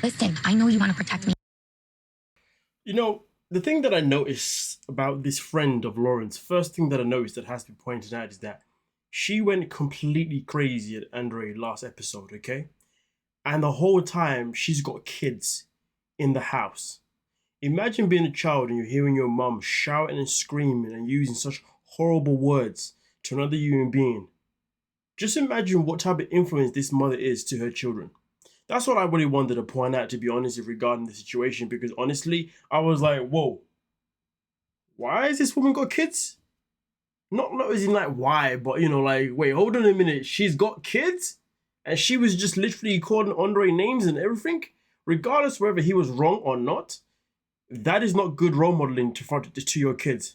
Listen, I know you want to protect me. You know, the thing that I noticed about this friend of Lauren's, first thing that I noticed that has to be pointed out is that she went completely crazy at Andre last episode, okay? And the whole time she's got kids in the house. Imagine being a child and you're hearing your mum shouting and screaming and using such horrible words to another human being. Just imagine what type of influence this mother is to her children. That's what I really wanted to point out, to be honest, regarding the situation, because honestly, I was like, whoa, why has this woman got kids? Not as in like why, but you know, like, wait, hold on a minute, she's got kids? And she was just literally calling Andre names and everything? Regardless whether he was wrong or not, that is not good role modeling to your kids.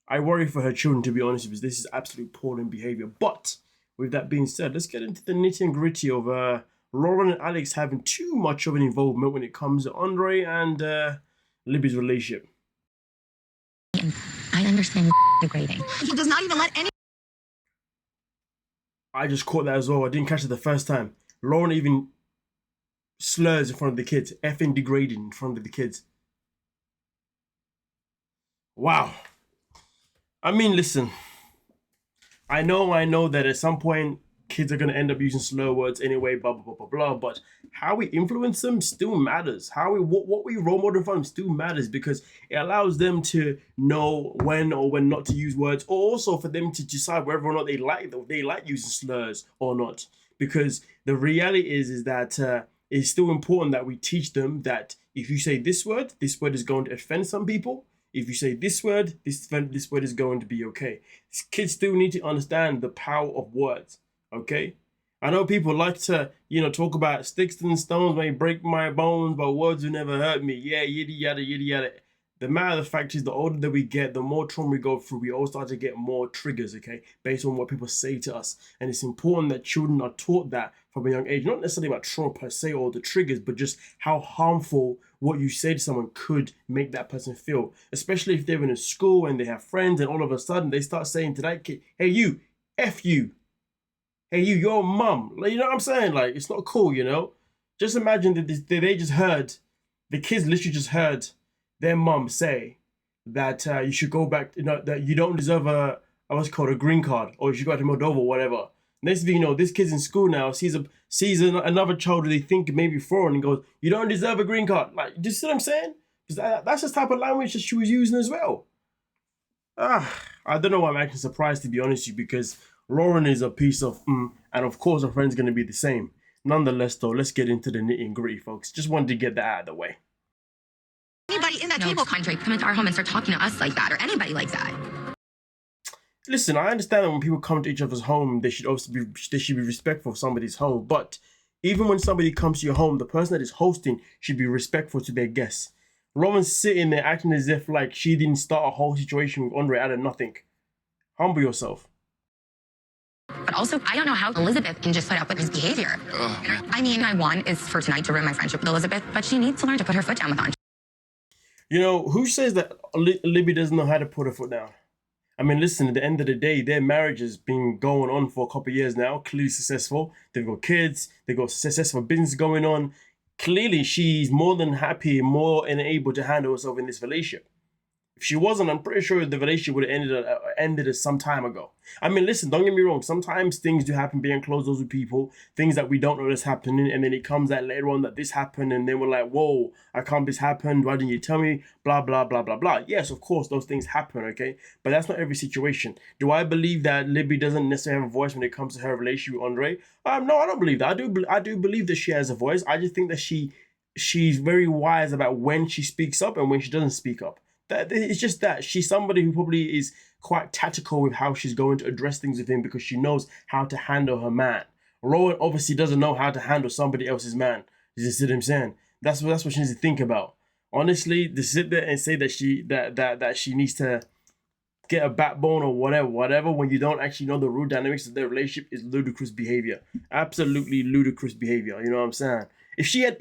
I worry for her children, to be honest, because this is absolute appalling behavior. But with that being said, let's get into the nitty and gritty of Loren and Alex having too much of an involvement when it comes to Andre and Libby's relationship. I understand degrading. He does not even let any. I just caught that as well. I didn't catch it the first time. Loren even slurs in front of the kids, effing degrading in front of the kids. Wow. I mean, listen. I know that at some point kids are going to end up using slur words anyway, blah, blah, blah, blah, blah. But how we influence them still matters. What we role model for them still matters, because it allows them to know when or when not to use words, or also for them to decide whether or not they like using slurs or not. Because the reality is that it's still important that we teach them that if you say this word is going to offend some people. If you say this word is going to be okay. Kids still need to understand the power of words. Okay, I know people like to, talk about sticks and stones may break my bones, but words will never hurt me. Yeah, yada yada yada yada. The matter of the fact is, the older that we get, the more trauma we go through, we all start to get more triggers, okay, based on what people say to us. And it's important that children are taught that from a young age, not necessarily about trauma per se or the triggers, but just how harmful what you say to someone could make that person feel, especially if they're in a school and they have friends and all of a sudden they start saying to that kid, hey you, F you. Hey, your mum. Like, you know what I'm saying? Like, it's not cool, Just imagine that the kids literally just heard their mum say that you should go back, that you don't deserve what's called a green card, or you should go to Moldova, whatever. Next thing you know, this kid's in school now, sees another child who they think may be foreign and goes, you don't deserve a green card. Like, do you see what I'm saying? Because that's the type of language that she was using as well. I don't know why I'm actually surprised, to be honest with you, because Loren is a piece of and of course her friend's going to be the same. Nonetheless, though, let's get into the nitty and gritty, folks. Just wanted to get that out of the way. Anybody in that table country come into our home and start talking to us like that, or anybody like that. Listen, I understand that when people come to each other's home, they should be respectful of somebody's home. But even when somebody comes to your home, the person that is hosting should be respectful to their guests. Loren's sitting there acting as if like she didn't start a whole situation with Andre out of nothing. Humble yourself. But also, I don't know how Elizabeth can just put up with his behavior. I mean, my one is for tonight to ruin my friendship with Elizabeth, but she needs to learn to put her foot down with Andre. Who says that Libby doesn't know how to put her foot down? I mean, listen, at the end of the day, their marriage has been going on for a couple of years now, clearly successful. They've got kids, they've got successful business going on. Clearly, she's more than happy, more and able to handle herself in this relationship. If she wasn't, I'm pretty sure the relationship would have ended some time ago. I mean, listen, don't get me wrong. Sometimes things do happen behind closed doors with people, things that we don't know that's happening, and then it comes out later on that this happened, and then we're like, whoa, I can't believe this happened. Why didn't you tell me? Blah, blah, blah, blah, blah. Yes, of course, those things happen, okay? But that's not every situation. Do I believe that Libby doesn't necessarily have a voice when it comes to her relationship with Andre? No, I don't believe that. I do believe that she has a voice. I just think that she's very wise about when she speaks up and when she doesn't speak up. It's just that she's somebody who probably is quite tactical with how she's going to address things with him, because she knows how to handle her man. Loren obviously doesn't know how to handle somebody else's man. You see what I'm saying? That's what she needs to think about. Honestly, to sit there and say that she needs to get a backbone or whatever, when you don't actually know the real dynamics of their relationship, is ludicrous behavior. Absolutely ludicrous behavior. You know what I'm saying? If she had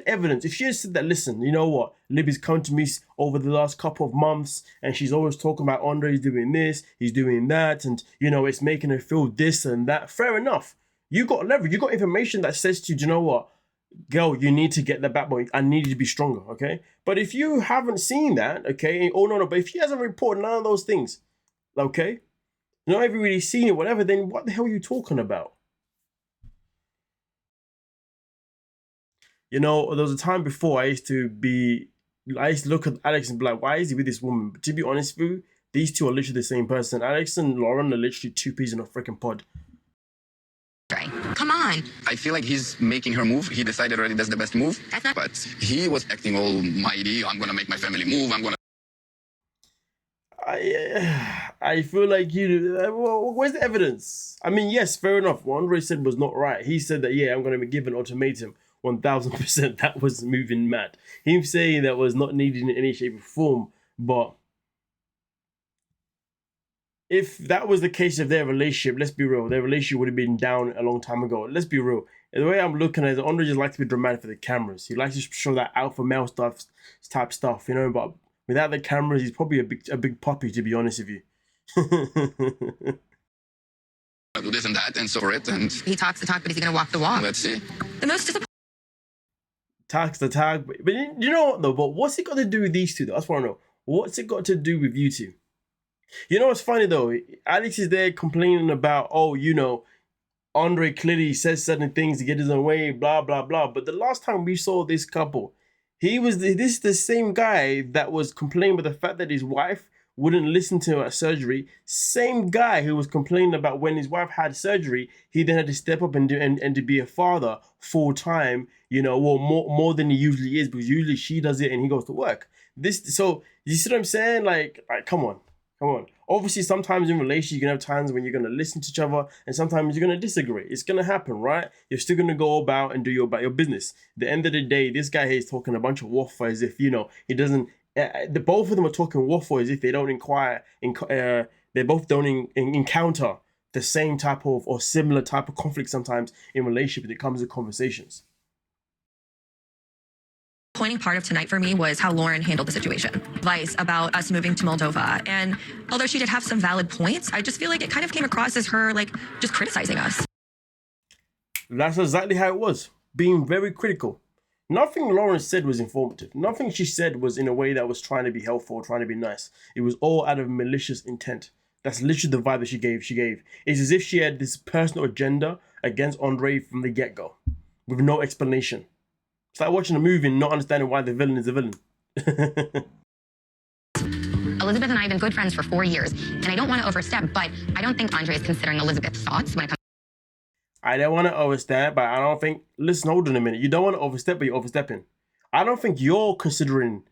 evidence, if she had said that, listen, you know what, Libby's come to me over the last couple of months and she's always talking about Andre's doing this, he's doing that, and, it's making her feel this and that, fair enough. You got leverage. You got information that says to you, do you know what? Girl, you need to get the backbone. I need you to be stronger, okay? But if you haven't seen that, okay, oh no, but if he hasn't reported none of those things, okay, not everybody's seen it, whatever, then what the hell are you talking about? You know, there was a time before I used to look at Alex and be like, why is he with this woman? But to be honest with you, these two are literally the same person. Alex and Loren are literally two peas in a freaking pod. Come on. I feel like he's making her move. He decided already that's the best move. That's not. But he was acting all mighty. I'm gonna make my family move. I'm gonna. I feel like well, where's the evidence? I mean, yes, fair enough. What Andre said was not right. He said that, yeah, I'm going to give an ultimatum. 1000%. That was moving mad. Him saying that was not needed in any shape or form. But if that was the case of their relationship, let's be real, their relationship would have been down a long time ago. Let's be real. And the way I'm looking at it, Andre just likes to be dramatic for the cameras. He likes to show that alpha male type stuff, you know. But without the cameras, he's probably a big puppy, to be honest with you. Do this and that and so for it. And He talks the talk, but is he going to walk the walk? let's see. The most disappointing. Talks the talk, but you know what though? But what's it got to do with these two though? That's what I know. What's it got to do with you two? You know what's funny though? Alex is there complaining about, oh, you know, Andre clearly says certain things to get his own way, blah, blah, blah. But the last time we saw this couple, this is the same guy that was complaining about the fact that his wife wouldn't listen to him at surgery. Same guy who was complaining about when his wife had surgery, he then had to step up and to be a father full time, you know, well, more than he usually is, because usually she does it and he goes to work. So you see what I'm saying? Like come on. Obviously, sometimes in relationships, you're going to have times when you're going to listen to each other and sometimes you're going to disagree. It's going to happen, right? You're still going to go about and do your business. At the end of the day, this guy here is talking a bunch of waffle as if, you know, he doesn't... the both of them are talking waffle as if they don't they both don't encounter the same type of or similar type of conflict sometimes in relationship when it comes to conversations. Pointing part of tonight for me was how Loren handled the situation. Advice about us moving to Moldova. And although she did have some valid points, I just feel like it kind of came across as her, like, just criticizing us. That's exactly how it was. Being very critical. Nothing Loren said was informative. Nothing she said was in a way that was trying to be helpful or trying to be nice. It was all out of malicious intent. That's literally the vibe that she gave. It's as if she had this personal agenda against Andre from the get-go, with no explanation. It's like watching a movie and not understanding why the villain is the villain. Elizabeth and I have been good friends for 4 years, and I don't want to overstep, but I don't think Andre is considering Elizabeth's thoughts when it comes. I don't want to overstep, but I don't think... Listen, hold on a minute. You don't want to overstep, but you're overstepping. I don't think you're considering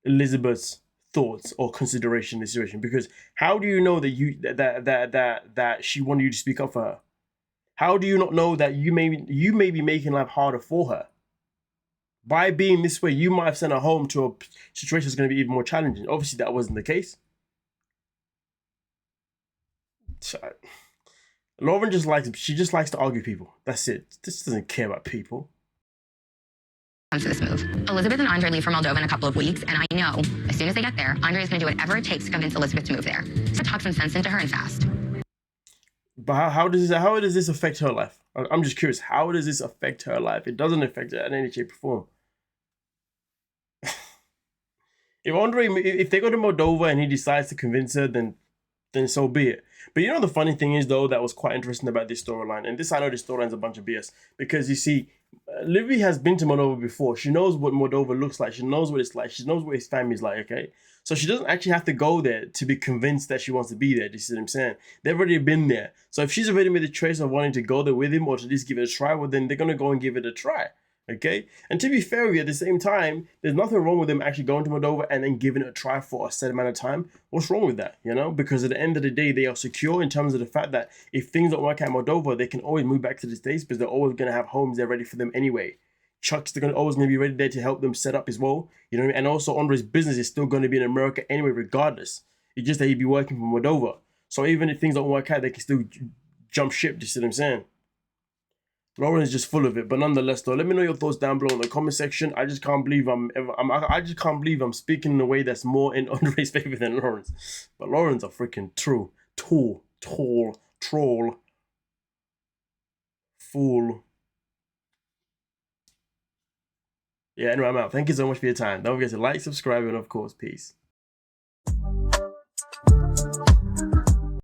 Elizabeth's thoughts or consideration in this situation, because how do you know that she wanted you to speak up for her? How do you not know that you may be making life harder for her? By being this way, you might have sent her home to a situation that's going to be even more challenging. Obviously, that wasn't the case. So, Loren just likes to argue people. That's it. This doesn't care about people. To this move. Elizabeth and Andre leave for Moldova in a couple of weeks, and I know as soon as they get there, Andre is going to do whatever it takes to convince Elizabeth to move there. So talk some sense into her and fast. But how does this affect her life? I'm just curious. How does this affect her life? It doesn't affect her in any shape or form. If they go to Moldova and he decides to convince her, then so be it. But you know the funny thing is though, that was quite interesting about this storyline, and I know this storyline's a bunch of BS, because you see, Libby has been to Moldova before. She knows what Moldova looks like. She knows what it's like. She knows what his family's like, okay? So she doesn't actually have to go there to be convinced that she wants to be there. Do you see what I'm saying? They've already been there. So if she's already made the choice of wanting to go there with him or to at least give it a try, well, then they're going to go and give it a try, okay? And to be fair with you, at the same time, there's nothing wrong with them actually going to Moldova and then giving it a try for a set amount of time. What's wrong with that, you know? Because at the end of the day, they are secure in terms of the fact that if things don't work out in Moldova, they can always move back to the States because they're always going to have homes there ready for them anyway. Chuck's always going to be ready there to help them set up as well. You know what I mean? And also Andre's business is still going to be in America anyway, regardless. It's just that he'd be working from Moldova. So even if things don't work out, they can still jump ship. Do you see what I'm saying? Loren is just full of it. But nonetheless, though, let me know your thoughts down below in the comment section. I just can't believe I'm speaking in a way that's more in Andre's favor than Loren's. But Loren's a freaking troll. fool. Yeah, anyway, I'm out. Thank you so much for your time. Don't forget to like, subscribe, and of course, peace.